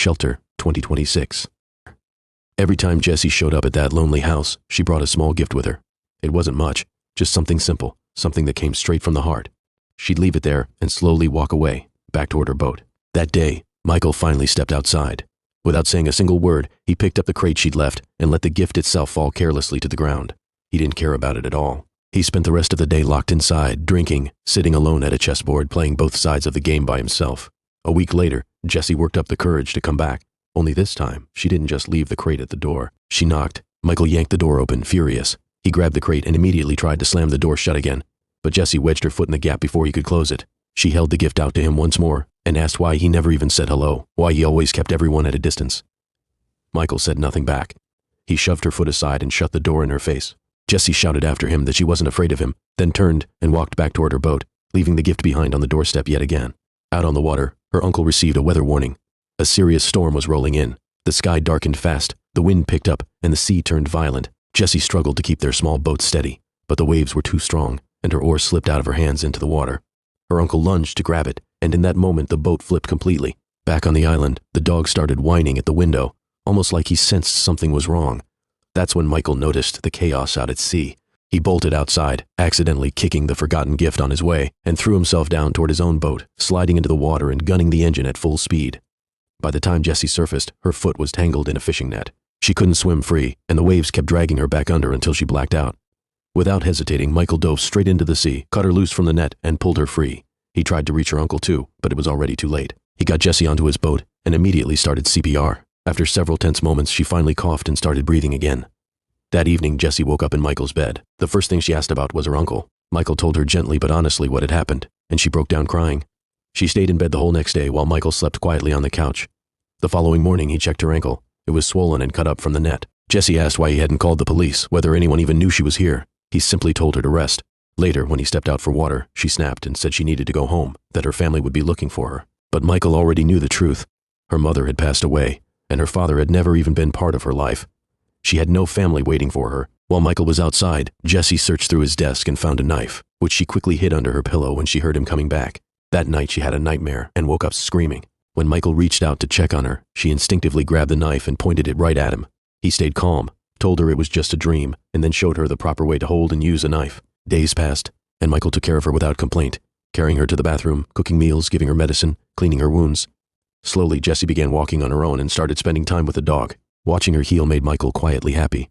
Shelter, 2026. Every time Jessie showed up at that lonely house, she brought a small gift with her. It wasn't much, just something simple, something that came straight from the heart. She'd leave it there and slowly walk away, back toward her boat. That day, Michael finally stepped outside. Without saying a single word, he picked up the crate she'd left and let the gift itself fall carelessly to the ground. He didn't care about it at all. He spent the rest of the day locked inside, drinking, sitting alone at a chessboard, playing both sides of the game by himself. A week later, Jessie worked up the courage to come back. Only this time, she didn't just leave the crate at the door. She knocked. Michael yanked the door open, furious. He grabbed the crate and immediately tried to slam the door shut again. But Jessie wedged her foot in the gap before he could close it. She held the gift out to him once more and asked why he never even said hello, why he always kept everyone at a distance. Michael said nothing back. He shoved her foot aside and shut the door in her face. Jessie shouted after him that she wasn't afraid of him, then turned and walked back toward her boat, leaving the gift behind on the doorstep yet again. Out on the water, her uncle received a weather warning. A serious storm was rolling in. The sky darkened fast, the wind picked up, and the sea turned violent. Jessie struggled to keep their small boat steady, but the waves were too strong, and her oar slipped out of her hands into the water. Her uncle lunged to grab it, and in that moment the boat flipped completely. Back on the island, the dog started whining at the window, almost like he sensed something was wrong. That's when Michael noticed the chaos out at sea. He bolted outside, accidentally kicking the forgotten gift on his way, and threw himself down toward his own boat, sliding into the water and gunning the engine at full speed. By the time Jessie surfaced, her foot was tangled in a fishing net. She couldn't swim free, and the waves kept dragging her back under until she blacked out. Without hesitating, Michael dove straight into the sea, cut her loose from the net, and pulled her free. He tried to reach her uncle too, but it was already too late. He got Jessie onto his boat and immediately started CPR. After several tense moments, she finally coughed and started breathing again. That evening, Jessie woke up in Michael's bed. The first thing she asked about was her uncle. Michael told her gently but honestly what had happened, and she broke down crying. She stayed in bed the whole next day while Michael slept quietly on the couch. The following morning, he checked her ankle. It was swollen and cut up from the net. Jessie asked why he hadn't called the police, whether anyone even knew she was here. He simply told her to rest. Later, when he stepped out for water, she snapped and said she needed to go home, that her family would be looking for her. But Michael already knew the truth. Her mother had passed away, and her father had never even been part of her life. She had no family waiting for her. While Michael was outside, Jessie searched through his desk and found a knife, which she quickly hid under her pillow when she heard him coming back. That night she had a nightmare and woke up screaming. When Michael reached out to check on her, she instinctively grabbed the knife and pointed it right at him. He stayed calm, told her it was just a dream, and then showed her the proper way to hold and use a knife. Days passed, and Michael took care of her without complaint, carrying her to the bathroom, cooking meals, giving her medicine, cleaning her wounds. Slowly, Jessie began walking on her own and started spending time with the dog. Watching her heal made Michael quietly happy.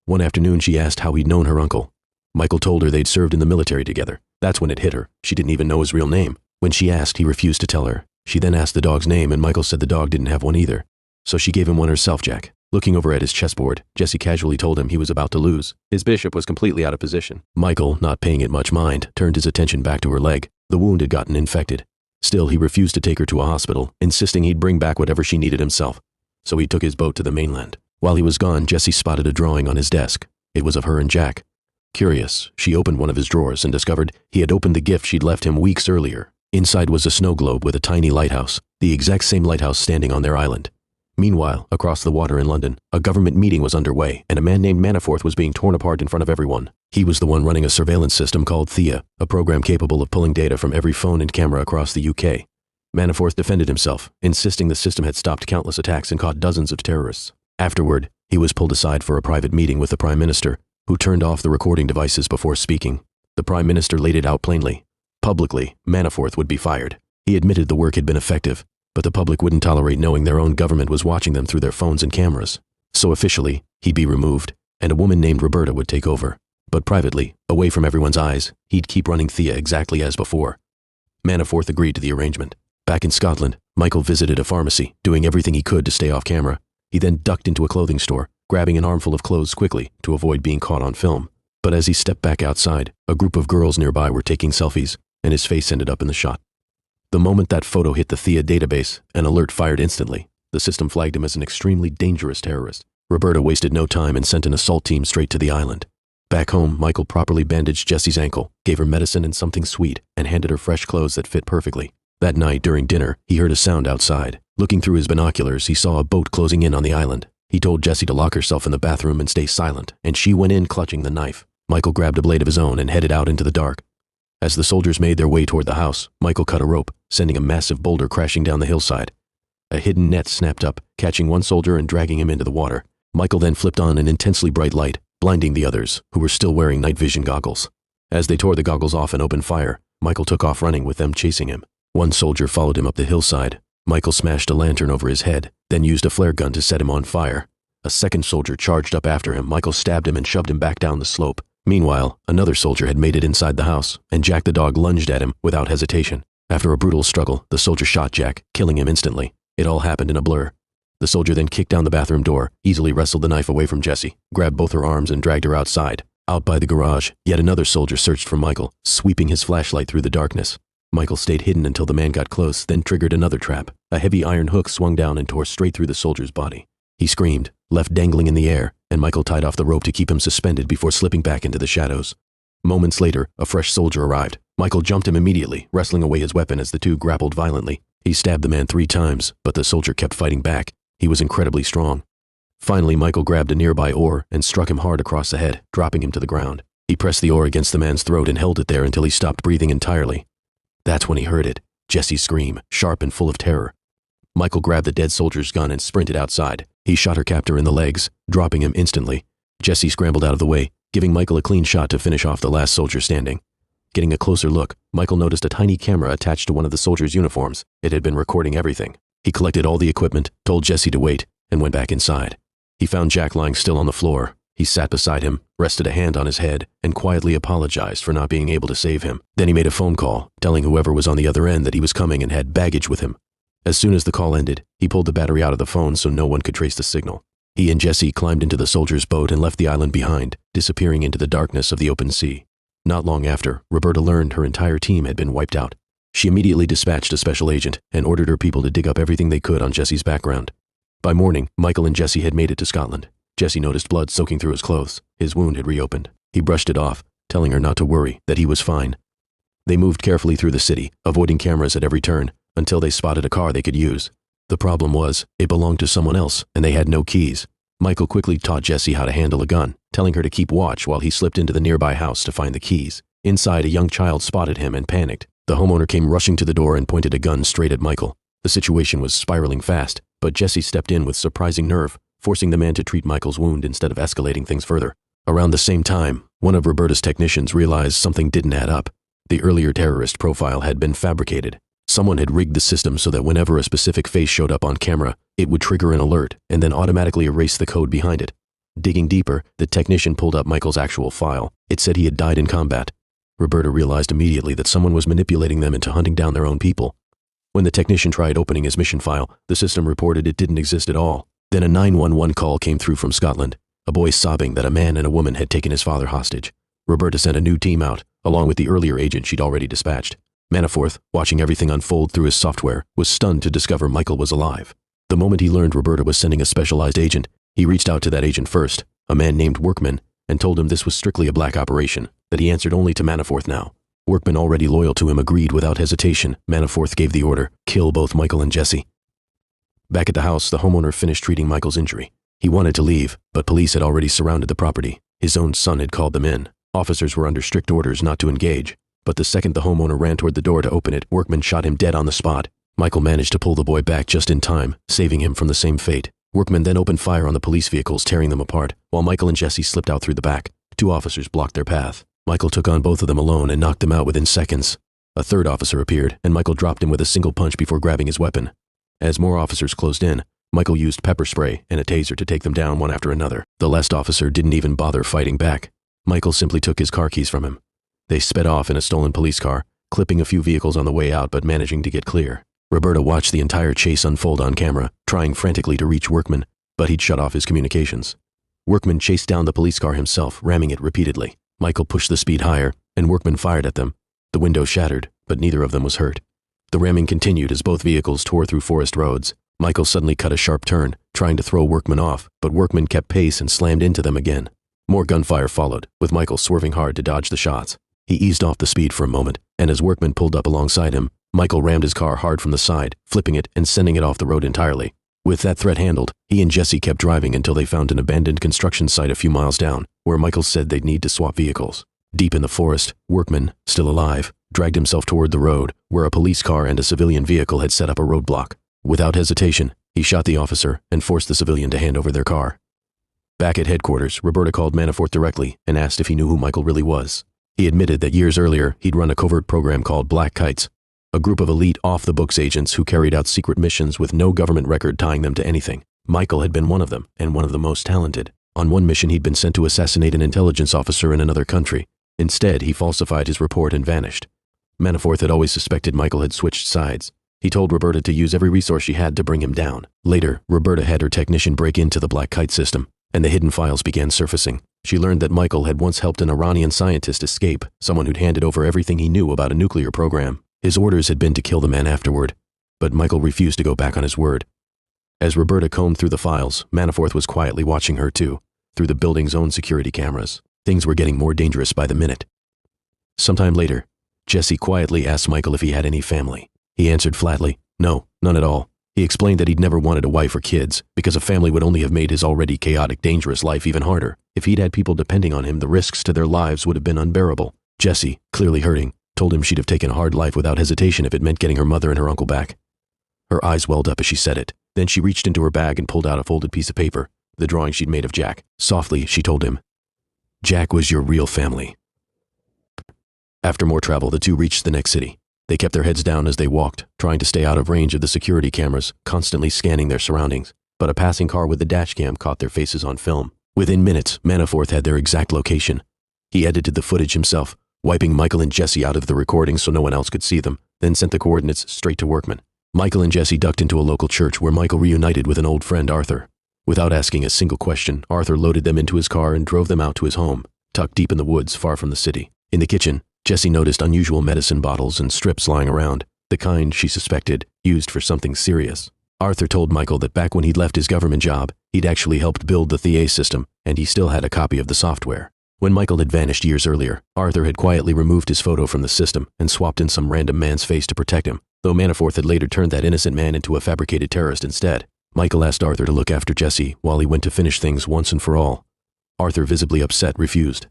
One afternoon, she asked how he'd known her uncle. Michael told her they'd served in the military together. That's when it hit her. She didn't even know his real name. When she asked, he refused to tell her. She then asked the dog's name, and Michael said the dog didn't have one either. So she gave him one herself, Jack. Looking over at his chessboard, Jessie casually told him he was about to lose. His bishop was completely out of position. Michael, not paying it much mind, turned his attention back to her leg. The wound had gotten infected. Still, he refused to take her to a hospital, insisting he'd bring back whatever she needed himself. So he took his boat to the mainland. While he was gone, Jessie spotted a drawing on his desk. It was of her and Jack. Curious, she opened one of his drawers and discovered he had opened the gift she'd left him weeks earlier. Inside was a snow globe with a tiny lighthouse, the exact same lighthouse standing on their island. Meanwhile, across the water in London, a government meeting was underway, and a man named Manafort was being torn apart in front of everyone. He was the one running a surveillance system called Thea, a program capable of pulling data from every phone and camera across the UK. Manafort defended himself, insisting the system had stopped countless attacks and caught dozens of terrorists. Afterward, he was pulled aside for a private meeting with the Prime Minister, who turned off the recording devices before speaking. The Prime Minister laid it out plainly. Publicly, Manafort would be fired. He admitted the work had been effective, but the public wouldn't tolerate knowing their own government was watching them through their phones and cameras. So officially, he'd be removed, and a woman named Roberta would take over. But privately, away from everyone's eyes, he'd keep running Thea exactly as before. Manafort agreed to the arrangement. Back in Scotland, Michael visited a pharmacy, doing everything he could to stay off camera. He then ducked into a clothing store, grabbing an armful of clothes quickly to avoid being caught on film. But as he stepped back outside, a group of girls nearby were taking selfies, and his face ended up in the shot. The moment that photo hit the Thea database, an alert fired instantly. The system flagged him as an extremely dangerous terrorist. Roberta wasted no time and sent an assault team straight to the island. Back home, Michael properly bandaged Jessie's ankle, gave her medicine and something sweet, and handed her fresh clothes that fit perfectly. That night, during dinner, he heard a sound outside. Looking through his binoculars, he saw a boat closing in on the island. He told Jessie to lock herself in the bathroom and stay silent, and she went in clutching the knife. Michael grabbed a blade of his own and headed out into the dark. As the soldiers made their way toward the house, Michael cut a rope, sending a massive boulder crashing down the hillside. A hidden net snapped up, catching one soldier and dragging him into the water. Michael then flipped on an intensely bright light, blinding the others, who were still wearing night vision goggles. As they tore the goggles off and opened fire, Michael took off running with them chasing him. One soldier followed him up the hillside. Michael smashed a lantern over his head, then used a flare gun to set him on fire. A second soldier charged up after him. Michael stabbed him and shoved him back down the slope. Meanwhile, another soldier had made it inside the house, and Jack the dog lunged at him without hesitation. After a brutal struggle, the soldier shot Jack, killing him instantly. It all happened in a blur. The soldier then kicked down the bathroom door, easily wrestled the knife away from Jessie, grabbed both her arms and dragged her outside. Out by the garage, yet another soldier searched for Michael, sweeping his flashlight through the darkness. Michael stayed hidden until the man got close, then triggered another trap. A heavy iron hook swung down and tore straight through the soldier's body. He screamed, left dangling in the air, and Michael tied off the rope to keep him suspended before slipping back into the shadows. Moments later, a fresh soldier arrived. Michael jumped him immediately, wrestling away his weapon as the two grappled violently. He stabbed the man 3 times, but the soldier kept fighting back. He was incredibly strong. Finally, Michael grabbed a nearby oar and struck him hard across the head, dropping him to the ground. He pressed the oar against the man's throat and held it there until he stopped breathing entirely. That's when he heard it, Jesse's scream, sharp and full of terror. Michael grabbed the dead soldier's gun and sprinted outside. He shot her captor in the legs, dropping him instantly. Jesse scrambled out of the way, giving Michael a clean shot to finish off the last soldier standing. Getting a closer look, Michael noticed a tiny camera attached to one of the soldiers' uniforms. It had been recording everything. He collected all the equipment, told Jesse to wait, and went back inside. He found Jack lying still on the floor. He sat beside him, rested a hand on his head, and quietly apologized for not being able to save him. Then he made a phone call, telling whoever was on the other end that he was coming and had baggage with him. As soon as the call ended, he pulled the battery out of the phone so no one could trace the signal. He and Jesse climbed into the soldier's boat and left the island behind, disappearing into the darkness of the open sea. Not long after, Roberta learned her entire team had been wiped out. She immediately dispatched a special agent and ordered her people to dig up everything they could on Jesse's background. By morning, Michael and Jesse had made it to Scotland. Jesse noticed blood soaking through his clothes. His wound had reopened. He brushed it off, telling her not to worry, that he was fine. They moved carefully through the city, avoiding cameras at every turn, until they spotted a car they could use. The problem was, it belonged to someone else, and they had no keys. Michael quickly taught Jesse how to handle a gun, telling her to keep watch while he slipped into the nearby house to find the keys. Inside, a young child spotted him and panicked. The homeowner came rushing to the door and pointed a gun straight at Michael. The situation was spiraling fast, but Jesse stepped in with surprising nerve, forcing the man to treat Michael's wound instead of escalating things further. Around the same time, one of Roberta's technicians realized something didn't add up. The earlier terrorist profile had been fabricated. Someone had rigged the system so that whenever a specific face showed up on camera, it would trigger an alert and then automatically erase the code behind it. Digging deeper, the technician pulled up Michael's actual file. It said he had died in combat. Roberta realized immediately that someone was manipulating them into hunting down their own people. When the technician tried opening his mission file, the system reported it didn't exist at all. Then a 911 call came through from Scotland, a boy sobbing that a man and a woman had taken his father hostage. Roberta sent a new team out, along with the earlier agent she'd already dispatched. Manaforth, watching everything unfold through his software, was stunned to discover Michael was alive. The moment he learned Roberta was sending a specialized agent, he reached out to that agent first, a man named Workman, and told him this was strictly a black operation, that he answered only to Manaforth now. Workman, already loyal to him, agreed without hesitation. Manaforth gave the order, kill both Michael and Jesse. Back at the house, the homeowner finished treating Michael's injury. He wanted to leave, but police had already surrounded the property. His own son had called them in. Officers were under strict orders not to engage. But the second the homeowner ran toward the door to open it, Workman shot him dead on the spot. Michael managed to pull the boy back just in time, saving him from the same fate. Workman then opened fire on the police vehicles, tearing them apart, while Michael and Jesse slipped out through the back. 2 officers blocked their path. Michael took on both of them alone and knocked them out within seconds. A third officer appeared, and Michael dropped him with a single punch before grabbing his weapon. As more officers closed in, Michael used pepper spray and a taser to take them down one after another. The last officer didn't even bother fighting back. Michael simply took his car keys from him. They sped off in a stolen police car, clipping a few vehicles on the way out but managing to get clear. Roberta watched the entire chase unfold on camera, trying frantically to reach Workman, but he'd shut off his communications. Workman chased down the police car himself, ramming it repeatedly. Michael pushed the speed higher, and Workman fired at them. The window shattered, but neither of them was hurt. The ramming continued as both vehicles tore through forest roads. Michael suddenly cut a sharp turn, trying to throw Workman off, but Workman kept pace and slammed into them again. More gunfire followed, with Michael swerving hard to dodge the shots. He eased off the speed for a moment, and as Workman pulled up alongside him, Michael rammed his car hard from the side, flipping it and sending it off the road entirely. With that threat handled, he and Jesse kept driving until they found an abandoned construction site a few miles down, where Michael said they'd need to swap vehicles. Deep in the forest, Workman, still alive, dragged himself toward the road, where a police car and a civilian vehicle had set up a roadblock. Without hesitation, he shot the officer and forced the civilian to hand over their car. Back at headquarters, Roberta called Manafort directly and asked if he knew who Michael really was. He admitted that years earlier, he'd run a covert program called Black Kites, a group of elite off-the-books agents who carried out secret missions with no government record tying them to anything. Michael had been one of them, and one of the most talented. On one mission, he'd been sent to assassinate an intelligence officer in another country. Instead, he falsified his report and vanished. Manafort had always suspected Michael had switched sides. He told Roberta to use every resource she had to bring him down. Later, Roberta had her technician break into the Black Kite system, and the hidden files began surfacing. She learned that Michael had once helped an Iranian scientist escape, someone who'd handed over everything he knew about a nuclear program. His orders had been to kill the man afterward, but Michael refused to go back on his word. As Roberta combed through the files, Manafort was quietly watching her too, through the building's own security cameras. Things were getting more dangerous by the minute. Sometime later, Jesse quietly asked Michael if he had any family. He answered flatly, no, none at all. He explained that he'd never wanted a wife or kids, because a family would only have made his already chaotic, dangerous life even harder. If he'd had people depending on him, the risks to their lives would have been unbearable. Jessie, clearly hurting, told him she'd have taken a hard life without hesitation if it meant getting her mother and her uncle back. Her eyes welled up as she said it. Then she reached into her bag and pulled out a folded piece of paper, the drawing she'd made of Jack. Softly, she told him, Jack was your real family. After more travel, the two reached the next city. They kept their heads down as they walked, trying to stay out of range of the security cameras, constantly scanning their surroundings. But a passing car with the dashcam caught their faces on film. Within minutes, Manafort had their exact location. He edited the footage himself, wiping Michael and Jesse out of the recording so no one else could see them, then sent the coordinates straight to Workman. Michael and Jesse ducked into a local church where Michael reunited with an old friend, Arthur. Without asking a single question, Arthur loaded them into his car and drove them out to his home, tucked deep in the woods far from the city. In the kitchen, Jesse noticed unusual medicine bottles and strips lying around, the kind she suspected used for something serious. Arthur told Michael that back when he'd left his government job, he'd actually helped build the Thea system, and he still had a copy of the software. When Michael had vanished years earlier, Arthur had quietly removed his photo from the system and swapped in some random man's face to protect him, though Manafort had later turned that innocent man into a fabricated terrorist instead. Michael asked Arthur to look after Jesse while he went to finish things once and for all. Arthur, visibly upset, refused.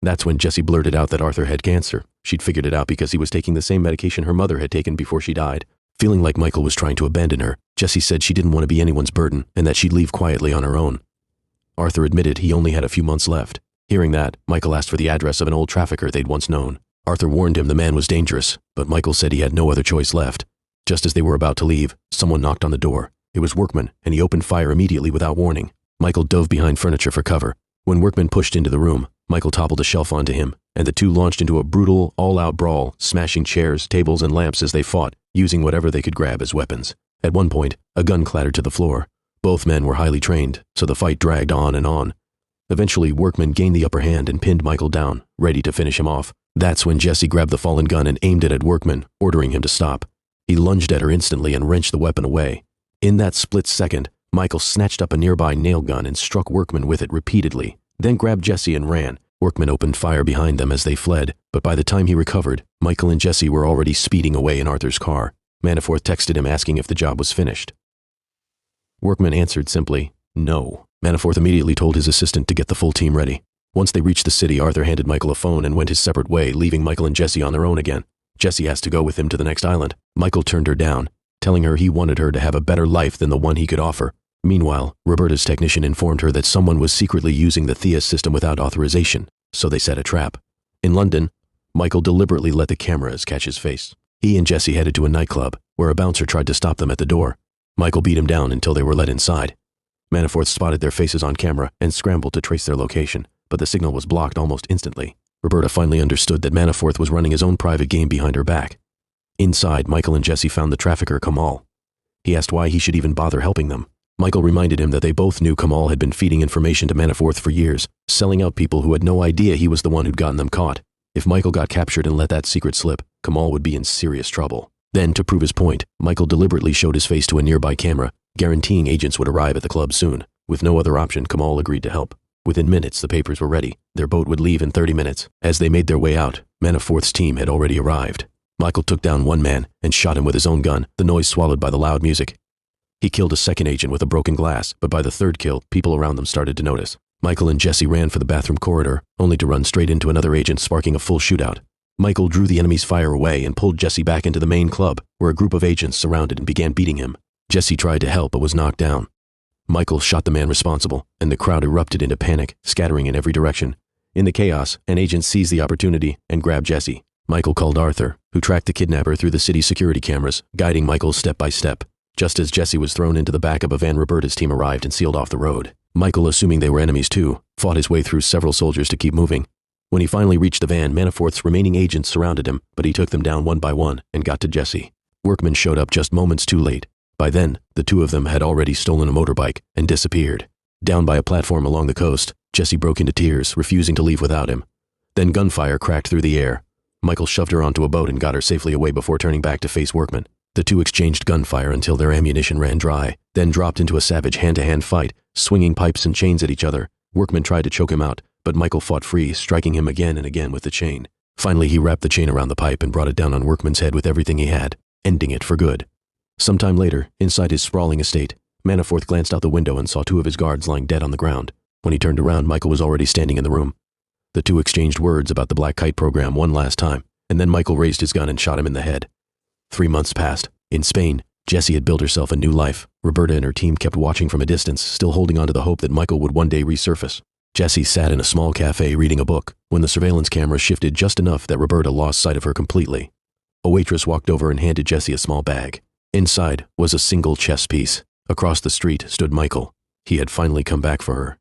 That's when Jesse blurted out that Arthur had cancer. She'd figured it out because he was taking the same medication her mother had taken before she died. Feeling like Michael was trying to abandon her, Jesse said she didn't want to be anyone's burden and that she'd leave quietly on her own. Arthur admitted he only had a few months left. Hearing that, Michael asked for the address of an old trafficker they'd once known. Arthur warned him the man was dangerous, but Michael said he had no other choice left. Just as they were about to leave, someone knocked on the door. It was Workman, and he opened fire immediately without warning. Michael dove behind furniture for cover. When Workman pushed into the room, Michael toppled a shelf onto him, and the two launched into a brutal, all-out brawl, smashing chairs, tables, and lamps as they fought, using whatever they could grab as weapons. At one point, a gun clattered to the floor. Both men were highly trained, so the fight dragged on and on. Eventually, Workman gained the upper hand and pinned Michael down, ready to finish him off. That's when Jesse grabbed the fallen gun and aimed it at Workman, ordering him to stop. He lunged at her instantly and wrenched the weapon away. In that split second, Michael snatched up a nearby nail gun and struck Workman with it repeatedly, then grabbed Jesse and ran. Workman opened fire behind them as they fled, but by the time he recovered, Michael and Jesse were already speeding away in Arthur's car. Manafort texted him asking if the job was finished. Workman answered simply, no. Manafort immediately told his assistant to get the full team ready. Once they reached the city, Arthur handed Michael a phone and went his separate way, leaving Michael and Jesse on their own again. Jesse asked to go with him to the next island. Michael turned her down, telling her he wanted her to have a better life than the one he could offer. Meanwhile, Roberta's technician informed her that someone was secretly using the Thea system without authorization, so they set a trap. In London, Michael deliberately let the cameras catch his face. He and Jesse headed to a nightclub, where a bouncer tried to stop them at the door. Michael beat him down until they were let inside. Manafort spotted their faces on camera and scrambled to trace their location, but the signal was blocked almost instantly. Roberta finally understood that Manafort was running his own private game behind her back. Inside, Michael and Jesse found the trafficker Kamal. He asked why he should even bother helping them. Michael reminded him that they both knew Kamal had been feeding information to Manafort for years, selling out people who had no idea he was the one who'd gotten them caught. If Michael got captured and let that secret slip, Kamal would be in serious trouble. Then, to prove his point, Michael deliberately showed his face to a nearby camera, guaranteeing agents would arrive at the club soon. With no other option, Kamal agreed to help. Within minutes, the papers were ready. Their boat would leave in 30 minutes. As they made their way out, Manafort's team had already arrived. Michael took down one man and shot him with his own gun, the noise swallowed by the loud music. He killed a second agent with a broken glass, but by the third kill, people around them started to notice. Michael and Jesse ran for the bathroom corridor, only to run straight into another agent, sparking a full shootout. Michael drew the enemy's fire away and pulled Jesse back into the main club, where a group of agents surrounded and began beating him. Jesse tried to help but was knocked down. Michael shot the man responsible, and the crowd erupted into panic, scattering in every direction. In the chaos, an agent seized the opportunity and grabbed Jesse. Michael called Arthur, who tracked the kidnapper through the city's security cameras, guiding Michael step by step. Just as Jesse was thrown into the back of a van, Roberta's team arrived and sealed off the road. Michael, assuming they were enemies too, fought his way through several soldiers to keep moving. When he finally reached the van, Manafort's remaining agents surrounded him, but he took them down one by one and got to Jesse. Workmen showed up just moments too late. By then, the two of them had already stolen a motorbike and disappeared. Down by a platform along the coast, Jesse broke into tears, refusing to leave without him. Then gunfire cracked through the air. Michael shoved her onto a boat and got her safely away before turning back to face Workman. The two exchanged gunfire until their ammunition ran dry, then dropped into a savage hand-to-hand fight, swinging pipes and chains at each other. Workman tried to choke him out, but Michael fought free, striking him again and again with the chain. Finally, he wrapped the chain around the pipe and brought it down on Workman's head with everything he had, ending it for good. Sometime later, inside his sprawling estate, Manafort glanced out the window and saw two of his guards lying dead on the ground. When he turned around, Michael was already standing in the room. The two exchanged words about the Black Kite program one last time, and then Michael raised his gun and shot him in the head. 3 months passed. In Spain, Jessie had built herself a new life. Roberta and her team kept watching from a distance, still holding on to the hope that Michael would one day resurface. Jessie sat in a small cafe reading a book when the surveillance camera shifted just enough that Roberta lost sight of her completely. A waitress walked over and handed Jessie a small bag. Inside was a single chess piece. Across the street stood Michael. He had finally come back for her.